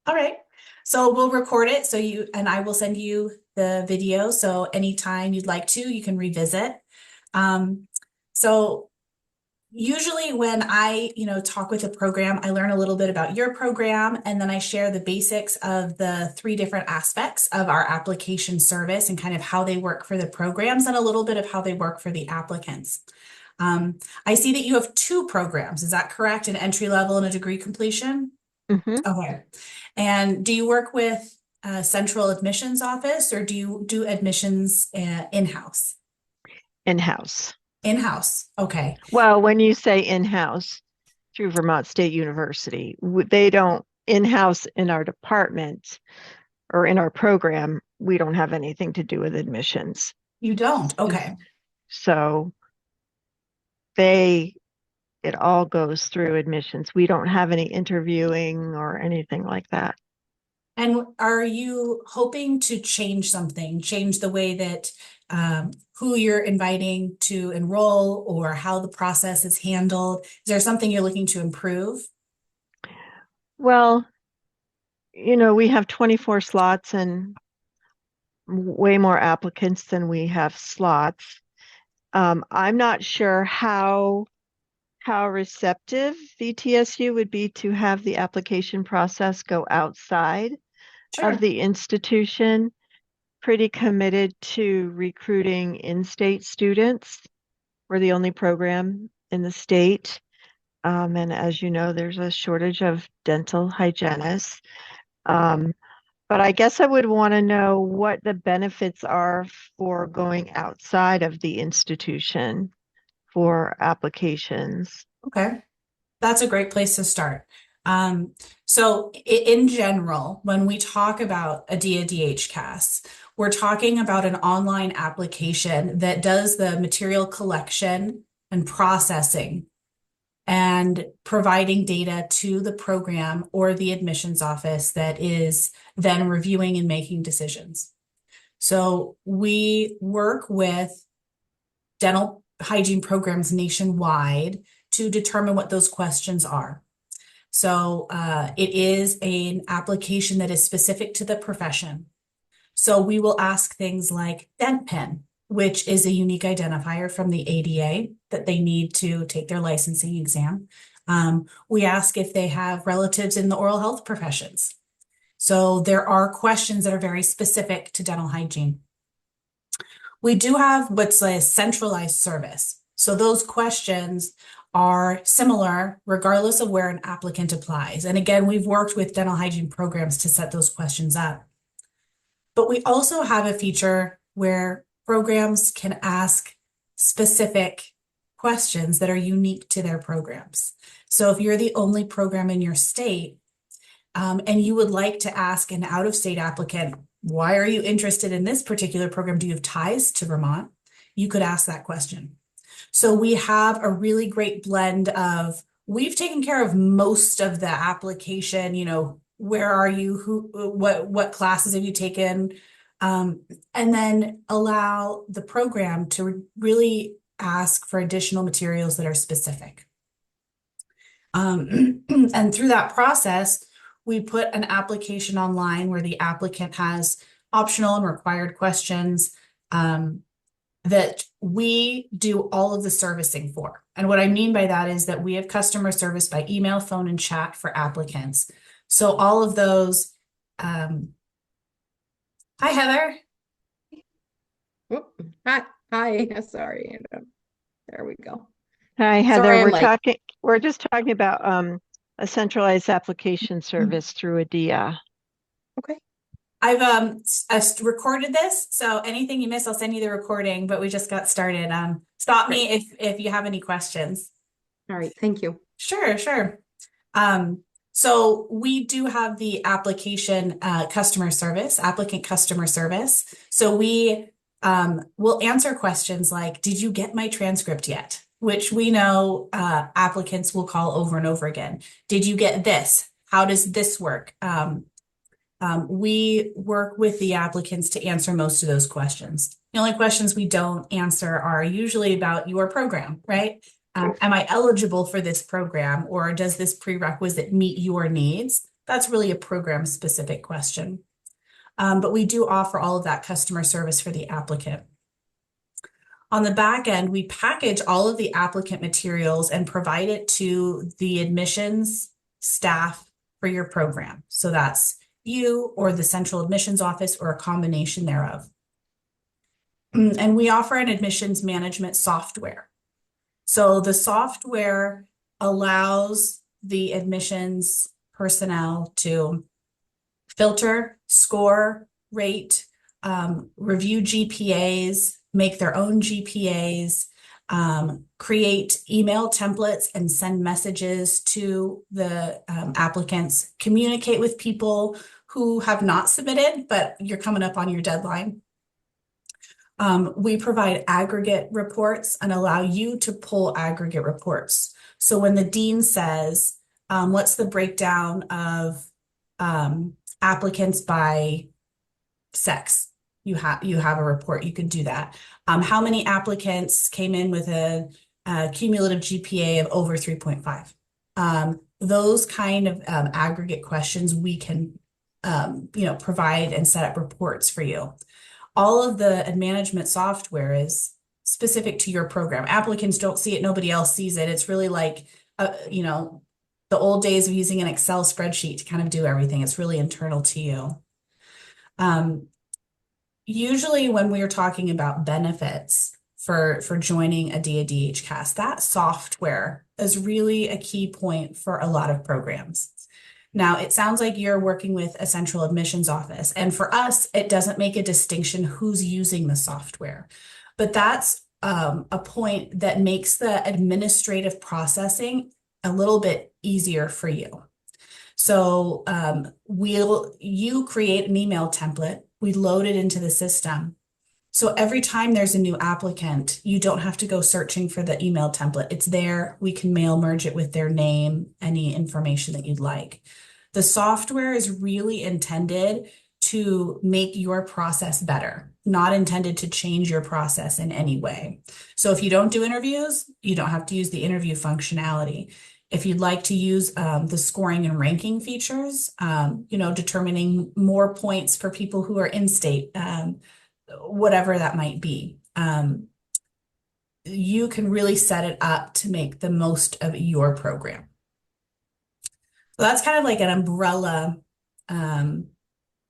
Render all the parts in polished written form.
All right. So we'll record it. So you and I will send you the video. So anytime you'd like to, you can revisit. Um, so usually when I talk with a program, I learn a little bit about your program, and then I share the basics of the three different aspects of our application service and kind of how they work for the programs and a little bit of how they work for the applicants. Um, I see that you have two programs. Is that correct? An entry level and a degree completion? Hmm. Okay. And do you work with a central admissions office or do you do admissions in-house? In-house. In-house. Okay. Well, when you say in-house through Vermont State University, they don't in-house in our department or in our program. We don't have anything to do with admissions. You don't. Okay. So they, it all goes through admissions. We don't have any interviewing or anything like that. And are you hoping to change something, change the way that who you're inviting to enroll or how the process is handled? Is there something you're looking to improve? Well, we have 24 slots and way more applicants than we have slots. I'm not sure how receptive VTSU would be to have the application process go outside of Sure. the institution. Pretty committed to recruiting in-state students. We're the only program in the state. And as you know, there's a shortage of dental hygienists. Um, but I guess I would want to know what the benefits are for going outside of the institution for applications. Okay. That's a great place to start. Um, so in general, when we talk about ADEA DHCAS, we're talking about an online application that does the material collection and processing and providing data to the program or the admissions office that is then reviewing and making decisions. So we work with dental hygiene programs nationwide to determine what those questions are. So it is an application that is specific to the profession. So we will ask things like dent pen, which is a unique identifier from the ADA that they need to take their licensing exam. We ask if they have relatives in the oral health professions. So there are questions that are very specific to dental hygiene. We do have what's a centralized service. So those questions are similar regardless of where an applicant applies. And again, we've worked with dental hygiene programs to set those questions up. But we also have a feature where programs can ask specific questions that are unique to their programs. So if you're the only program in your state, and you would like to ask an out-of-state applicant, why are you interested in this particular program? Do you have ties to Vermont? You could ask that question. So we have a really great blend of, we've taken care of most of the application, where are you, what classes have you taken? And then allow the program to really ask for additional materials that are specific. And through that process, we put an application online where the applicant has optional and required questions that we do all of the servicing for. And what I mean by that is that we have customer service by email, phone, and chat for applicants. So all of those, hi, Heather. Whoop. Hi, hi. Sorry. There we go. Hi, Heather. Sorry, I'm We're like, talking, we're just talking about a centralized application service through ADEA. okay. I've recorded this, so anything you miss, I'll send you the recording, but we just got started. Stop Great. me if you have any questions. All right. Thank you. Sure, sure. So we do have the application customer service, applicant customer service. So we will answer questions like, did you get my transcript yet? Which we know applicants will call over and over again. Did you get this? How does this work? We work with the applicants to answer most of those questions. The only questions we don't answer are usually about your program, right? Am I eligible for this program or does this prerequisite meet your needs? That's really a program specific question. But we do offer all of that customer service for the applicant. On the back end, we package all of the applicant materials and provide it to the admissions staff for your program. So that's you or the central admissions office or a combination thereof. And we offer an admissions management software. So the software allows the admissions personnel to filter, score, rate, review GPAs, make their own GPAs, create email templates and send messages to the applicants, communicate with people who have not submitted, but you're coming up on your deadline. We provide aggregate reports and allow you to pull aggregate reports. So when the dean says, what's the breakdown of applicants by sex? You have a report, you could do that. How many applicants came in with a cumulative GPA of over 3.5? Those kind of aggregate questions we can provide and set up reports for you. All of the management software is specific to your program. Applicants don't see it, nobody else sees it. It's really like the old days of using an Excel spreadsheet to kind of do everything. It's really internal to you. Usually when we're talking about benefits for joining ADEA DHCAS, that software is really a key point for a lot of programs. Now, it sounds like you're working with a central admissions office, and for us, it doesn't make a distinction who's using the software, but that's a point that makes the administrative processing a little bit easier for you. So you create an email template, we load it into the system. So every time there's a new applicant, you don't have to go searching for the email template. It's there. We can mail merge it with their name, any information that you'd like. The software is really intended to make your process better, not intended to change your process in any way. So if you don't do interviews, you don't have to use the interview functionality. If you'd like to use the scoring and ranking features, determining more points for people who are in state, whatever that might be, you can really set it up to make the most of your program. So that's kind of like an umbrella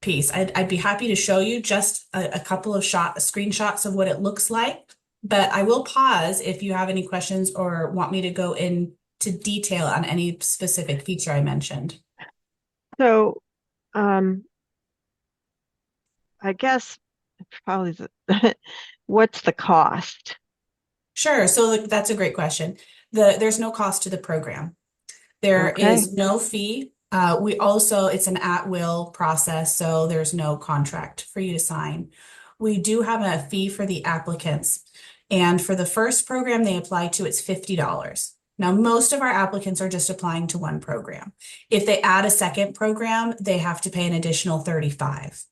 piece. I'd be happy to show you just a couple of screenshots of what it looks like, but I will pause if you have any questions or want me to go into detail on any specific feature I mentioned. So, I guess probably what's the cost? Sure. So that's a great question. There's no cost to the program. There is no fee. It's an at-will process, so there's no contract for you to sign. We do have a fee for the applicants. And for the first program they apply to, it's $50. Now, most of our applicants are just applying to one program. If they add a second program, they have to pay an additional $35.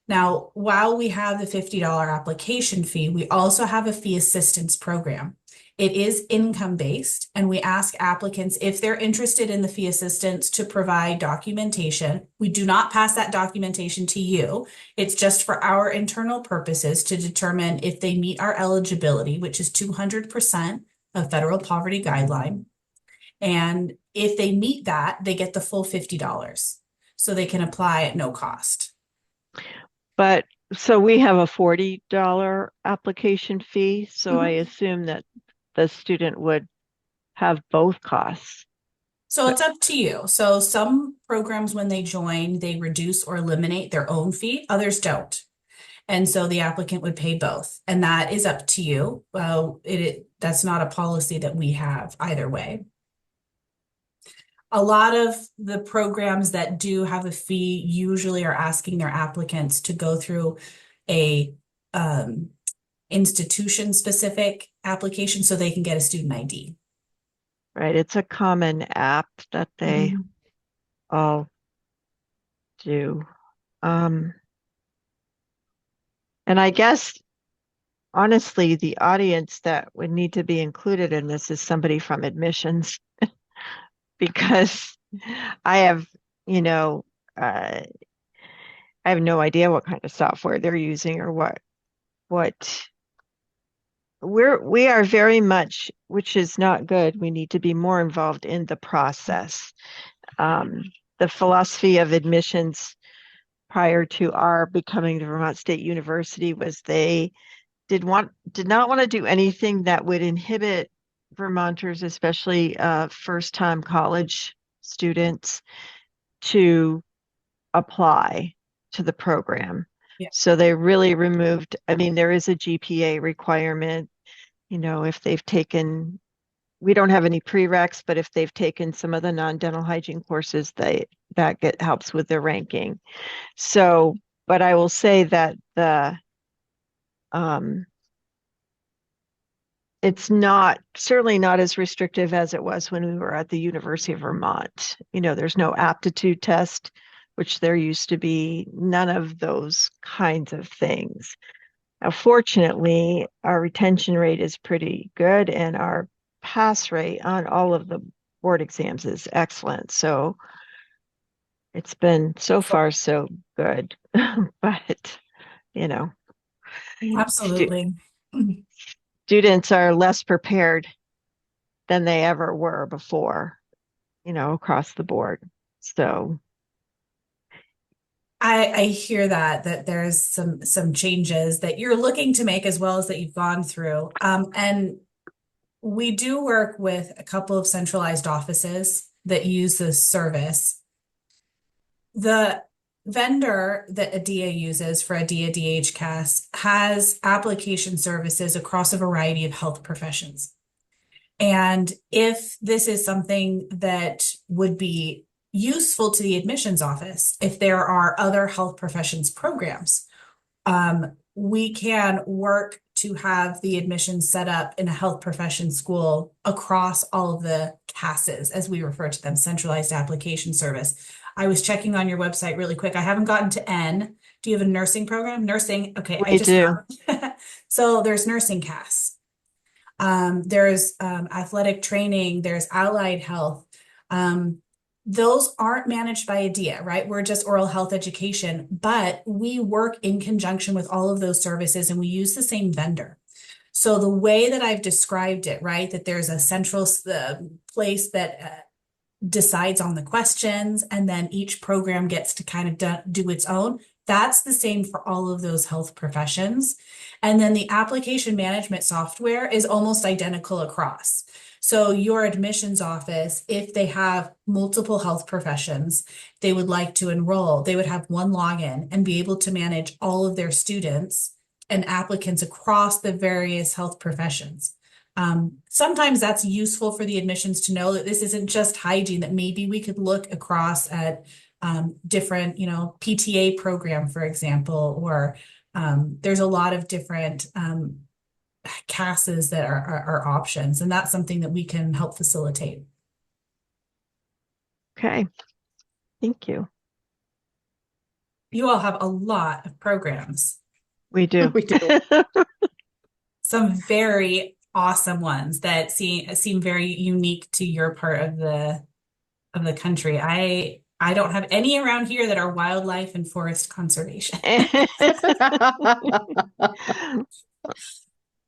Now, while we have the $50 application fee, we also have a fee assistance program. It is income-based, and we ask applicants if they're interested in the fee assistance to provide documentation. We do not pass that documentation to you. It's just for our internal purposes to determine if they meet our eligibility, which is 200% of federal poverty guideline. And if they meet that, they get the full $50. So they can apply at no cost. But so we have a $40 application fee. So I assume that the student would have both costs. So it's up to you. So some programs, when they join, they reduce or eliminate their own fee. Others don't. And so the applicant would pay both. And that is up to you. That's not a policy that we have either way. A lot of the programs that do have a fee usually are asking their applicants to go through a institution-specific application so they can get a student ID. Right. It's a common app that they all do. And I guess, honestly, the audience that would need to be included in this is somebody from admissions. Because I have you know, I have no idea what kind of software they're using or what we are very much, which is not good. We need to be more involved in the process. Um, the philosophy of admissions prior to our becoming the Vermont State University was they did not want to do anything that would inhibit Vermonters, especially first-time college students, to apply to the program. Yeah. So they really removed, I mean, there is a GPA requirement, if they've taken, we don't have any prereqs, but if they've taken some of the non-dental hygiene courses, that helps with their ranking. So, but I will say that it's certainly not as restrictive as it was when we were at the University of Vermont. There's no aptitude test, which there used to be, none of those kinds of things. Now, fortunately, our retention rate is pretty good and our pass rate on all of the board exams is excellent. So it's been so far so good, but stu Absolutely. students are less prepared than they ever were before, across the board. So I hear that there's some changes that you're looking to make as well as that you've gone through. And we do work with a couple of centralized offices that use this service. The vendor that ADEA uses for ADEA DHCAS has application services across a variety of health professions. And if this is something that would be useful to the admissions office, if there are other health professions programs, we can work to have the admissions set up in a health profession school across all of the CASs, as we refer to them, centralized application service. I was checking on your website really quick. I haven't gotten to N. Do you have a nursing program? Nursing. Okay, I we just do. So there's nursing CAS. There's athletic training, there's allied health. Those aren't managed by ADEA, right? We're just oral health education, but we work in conjunction with all of those services and we use the same vendor. So the way that I've described it, right, that there's a central place that decides on the questions and then each program gets to kind of do its own. That's the same for all of those health professions. And then the application management software is almost identical across. So your admissions office, if they have multiple health professions they would like to enroll, they would have one login and be able to manage all of their students and applicants across the various health professions. Sometimes that's useful for the admissions to know that this isn't just hygiene, that maybe we could look across at different, PTA program, for example, or there's a lot of different CASs that are options, and that's something that we can help facilitate. Okay, thank you. You all have a lot of programs. We do. We do. Some very awesome ones that seem very unique to your part of the country. I don't have any around here that are wildlife and forest conservation.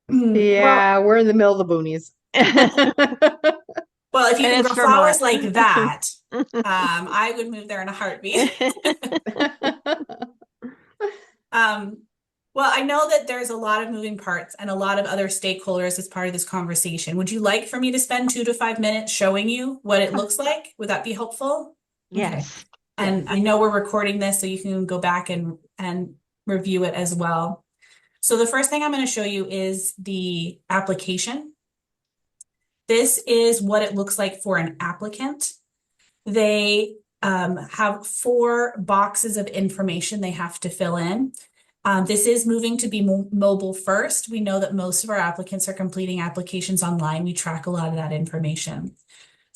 Yeah, we're in the middle of the boonies. Well, if you And can it's grow flowers Vermont. like that, I would move there in a heartbeat. Well, I know that there's a lot of moving parts and a lot of other stakeholders as part of this conversation. Would you like for me to spend 2 to 5 minutes showing you what it looks like? Would that be helpful? Yes. Okay. And I know we're recording this, so you can go back and review it as well. So the first thing I'm going to show you is the application. This is what it looks like for an applicant. They have 4 boxes of information they have to fill in. This is moving to be mobile first. We know that most of our applicants are completing applications online. We track a lot of that information.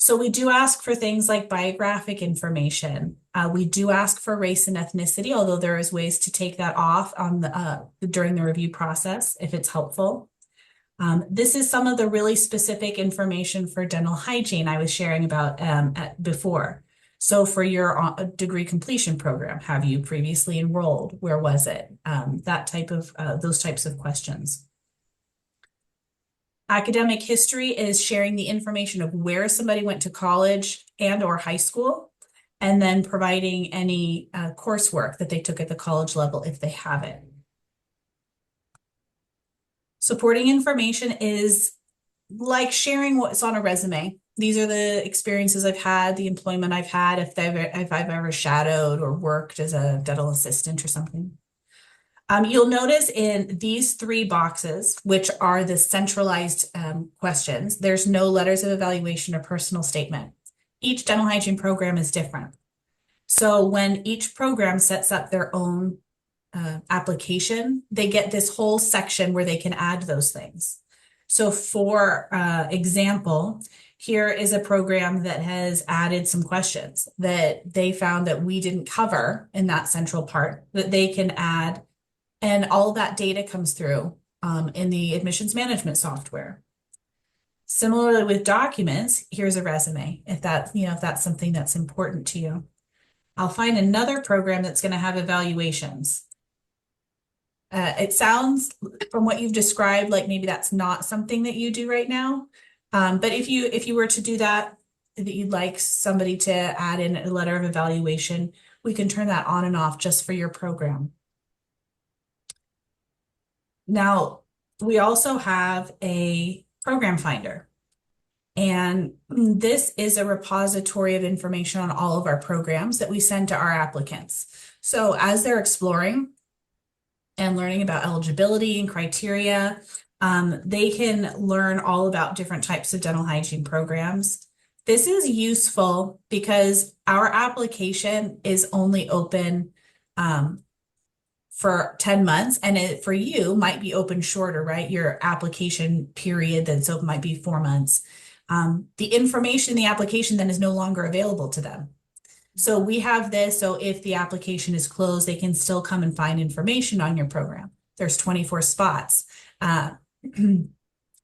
So we do ask for things like biographic information. We do ask for race and ethnicity, although there is ways to take that off on during the review process if it's helpful. This is some of the really specific information for dental hygiene I was sharing about before. So for your degree completion program, have you previously enrolled? Where was it? That type of, those types of questions. Academic history is sharing the information of where somebody went to college and or high school, and then providing any coursework that they took at the college level if they have it. Supporting information is like sharing what's on a resume. These are the experiences I've had, the employment I've had, if I've ever shadowed or worked as a dental assistant or something. You'll notice in these three boxes, which are the centralized questions, there's no letters of evaluation or personal statement. Each dental hygiene program is different. So when each program sets up their own application, they get this whole section where they can add those things. So for example, here is a program that has added some questions that they found that we didn't cover in that central part that they can add. And all that data comes through in the admissions management software. Similarly with documents, here's a resume, if that, if that's something that's important to you. I'll find another program that's going to have evaluations. It sounds from what you've described like maybe that's not something that you do right now. But if you were to do that you'd like somebody to add in a letter of evaluation, we can turn that on and off just for your program. Now, we also have a program finder, and this is a repository of information on all of our programs that we send to our applicants. So as they're exploring and learning about eligibility and criteria, they can learn all about different types of dental hygiene programs. This is useful because our application is only open for 10 months, and it for you might be open shorter, right? Your application period that's open might be 4 months. The information in the application then is no longer available to them. So we have this, so if the application is closed, they can still come and find information on your program. There's 24 spots.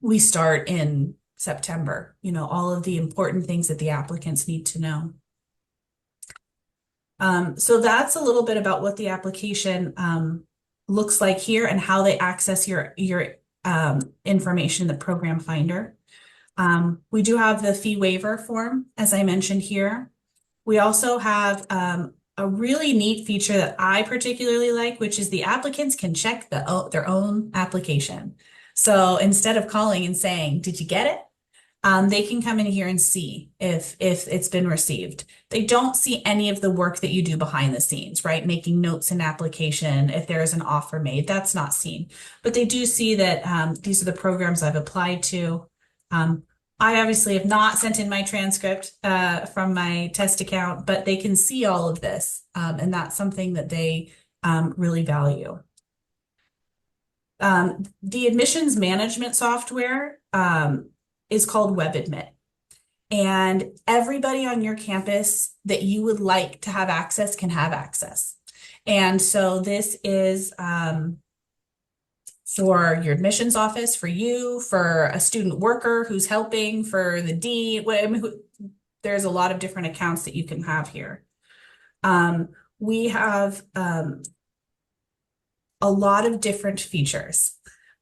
We start in September, all of the important things that the applicants need to know. So that's a little bit about what the application looks like here and how they access your information in the program finder. We do have the fee waiver form, as I mentioned here. We also have a really neat feature that I particularly like, which is the applicants can check their own application. So instead of calling and saying, "Did you get it?" They can come in here and see if it's been received. They don't see any of the work that you do behind the scenes, right? Making notes in application, if there is an offer made, that's not seen. But they do see that these are the programs I've applied to. I obviously have not sent in my transcript from my test account, but they can see all of this, and that's something that they really value. The admissions management software is called WebAdmit. And everybody on your campus that you would like to have access can have access. And so this is for your admissions office, for you, for a student worker who's helping, for the dean. There's a lot of different accounts that you can have here. We have a lot of different features.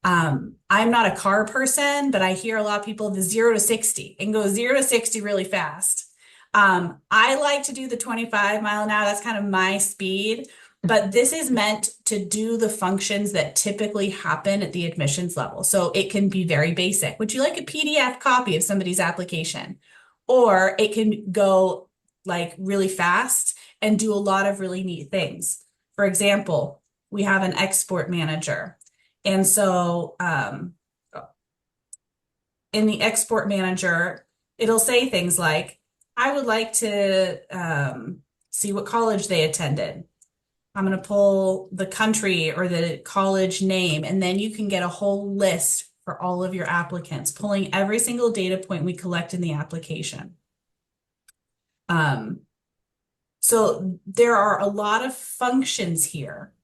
I'm not a car person, but I hear a lot of people the 0 to 60 and go 0 to 60 really fast. I like to do the 25 mile an hour. That's kind of my speed, but this is meant to do the functions that typically happen at the admissions level. So it can be very basic. Would you like a PDF copy of somebody's application? Or it can go like really fast and do a lot of really neat things. For example, we have an export manager. And so in the export manager, it'll say things like, I would like to see what college they attended. I'm going to pull the country or the college name, and then you can get a whole list for all of your applicants, pulling every single data point we collect in the application. So there are a lot of functions here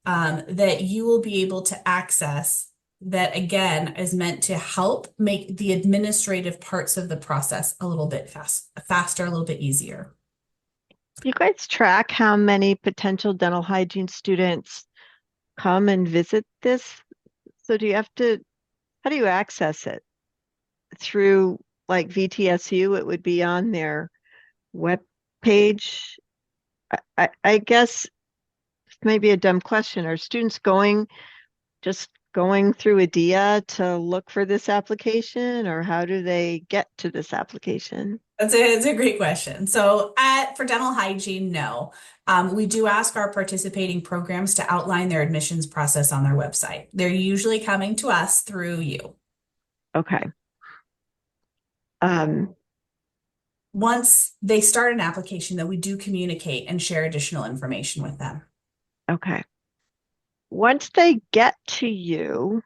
that you will be able to access that, again, is meant to help make the administrative parts of the process a little bit faster, a little bit easier. You guys track how many potential dental hygiene students come and visit this? So do you have to, how do you access it? Through like VTSU, it would be on their web page. I guess maybe a dumb question. Are students just going through ADEA to look for this application, or how do they get to this application? It's a great question. So for dental hygiene, no. We do ask our participating programs to outline their admissions process on their website. They're usually coming to us through you. Okay. Um, Once they start an application, though, we do communicate and share additional information with them. okay. Once they get to you,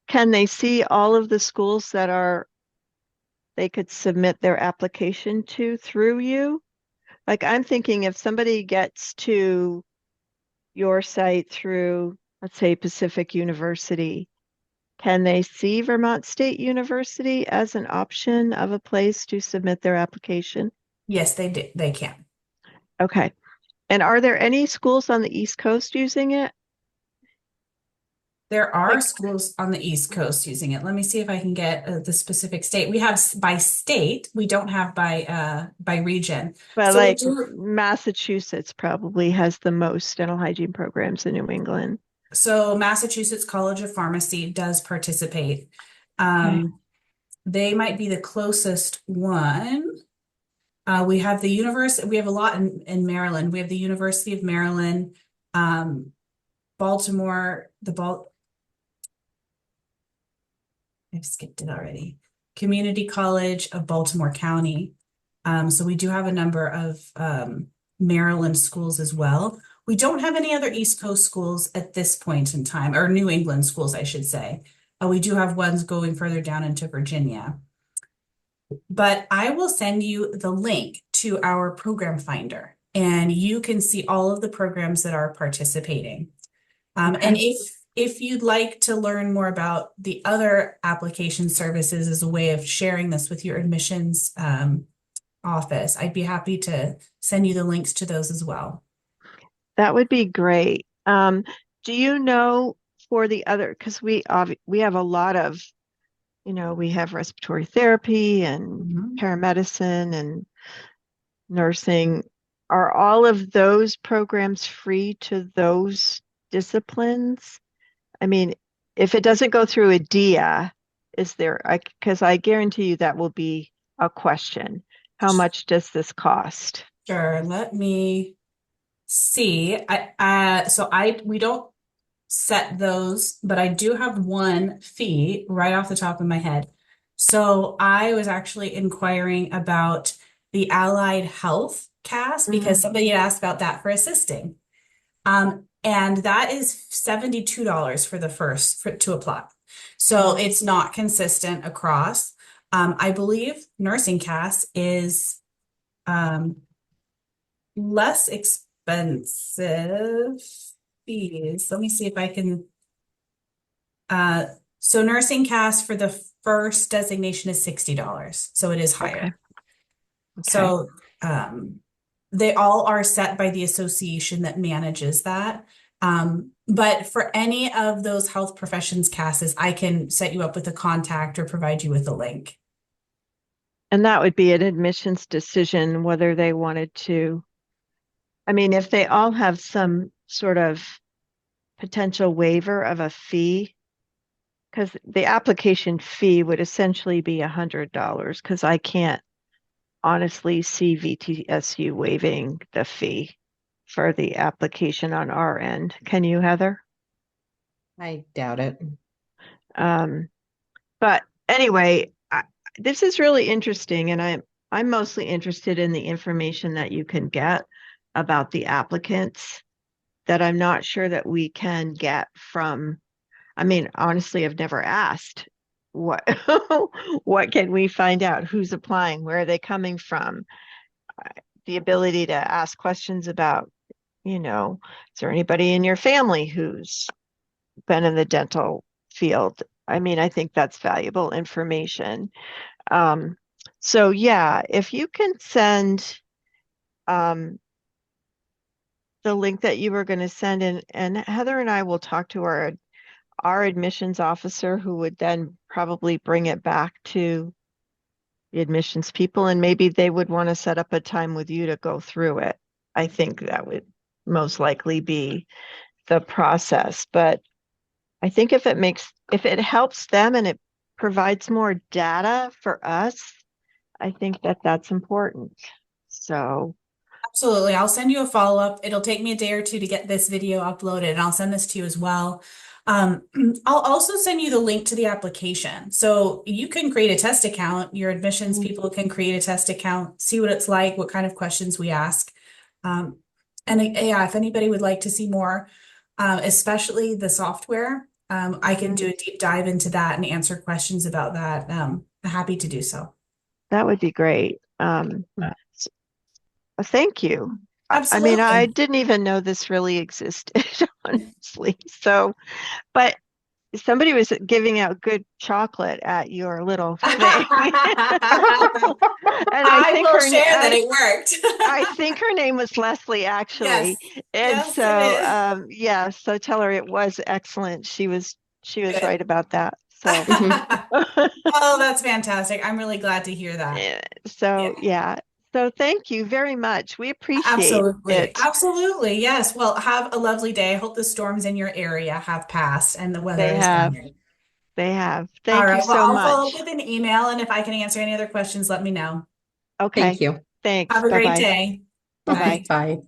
can they see all of the schools they could submit their application to through you? Like I'm thinking if somebody gets to your site through, let's say, Pacific University, can they see Vermont State University as an option of a place to submit their application? Yes, they do. They can. Okay. And are there any schools on the East Coast using it? There are Like, schools on the East Coast using it. Let me see if I can get the specific state. We have by state. We don't have by region. but So we like do. Massachusetts probably has the most dental hygiene programs in New England. So Massachusetts College of Pharmacy does participate. Okay. They might be the closest one. We have the university. We have a lot in Maryland. We have the University of Maryland, Baltimore, I've skipped it already. Community College of Baltimore County. So we do have a number of Maryland schools as well. We don't have any other East Coast schools at this point in time, or New England schools, I should say. We do have ones going further down into Virginia. But I will send you the link to our program finder, and you can see all of the programs that are participating. And Okay. if you'd like to learn more about the other application services as a way of sharing this with your admissions office, I'd be happy to send you the links to those as well. That would be great. Do you know for the other, because we have a lot of, we have respiratory therapy and Mhm. paramedicine and nursing. Are all of those programs free to those disciplines? I mean, if it doesn't go through a DIA, because I guarantee you that will be a question. How much does this cost? Sure, let me see. We don't set those, but I do have one fee right off the top of my head. So I was actually inquiring about the Allied Health CAS because Mhm. somebody had asked about that for assisting. And that is $72 for the to apply. So it's not consistent across. I believe nursing CAS is um, less expensive fees. Let me see if I can. Uh, so nursing CAS for the first designation is $60. So it is higher. Okay. Okay. So they all are set by the association that manages that. But for any of those health professions CASs, I can set you up with a contact or provide you with a link. And that would be an admissions decision whether they wanted to. I mean, if they all have some sort of potential waiver of a fee, because the application fee would essentially be $100, because I can't honestly see VTSU waiving the fee for the application on our end. Can you, Heather? I doubt it. But anyway, this is really interesting, and I'm mostly interested in the information that you can get about the applicants that I'm not sure that we can get from. I mean, honestly, I've never asked what what can we find out? Who's applying? Where are they coming from? The ability to ask questions about, is there anybody in your family who's been in the dental field? I mean, I think that's valuable information. So yeah, if you can send um, the link that you were going to send in, and Heather and I will talk to our admissions officer, who would then probably bring it back to the admissions people, and maybe they would want to set up a time with you to go through it. I think that would most likely be the process. But I think if it helps them and it provides more data for us, I think that that's important. So, Absolutely. I'll send you a follow-up. It'll take me a day or two to get this video uploaded, and I'll send this to you as well. Um, I'll also send you the link to the application. So you can create a test account. Your admissions people can create a test account, see what it's like, what kind of questions we ask. Um, and yeah, if anybody would like to see more, especially the software, I can do a deep dive into that and answer questions about that. Happy to do so. that would be great. Thank you. I mean, I Absolutely. didn't even know this really existed, honestly. So, but somebody was giving out good chocolate at your little thing. And I will share that it I worked. think her name was Leslie, Yes. actually. And Yes, it so, is. yeah, so tell her it was excellent. She was Good. right about that. So, Oh, that's fantastic. I'm really glad to hear that. Yeah, yeah. So thank you very much. We appreciate absolutely. it. Absolutely. Yes. Well, have a lovely day. I hope the storms in your area have passed and the weather They is have. warming. They have. All Thank you right. Well, so I'll follow up much. with an email, and if I can answer any other questions, let me know. Okay. Thank you. Thanks. Have a great Bye-bye. day. Okay, Bye. Bye-bye. bye.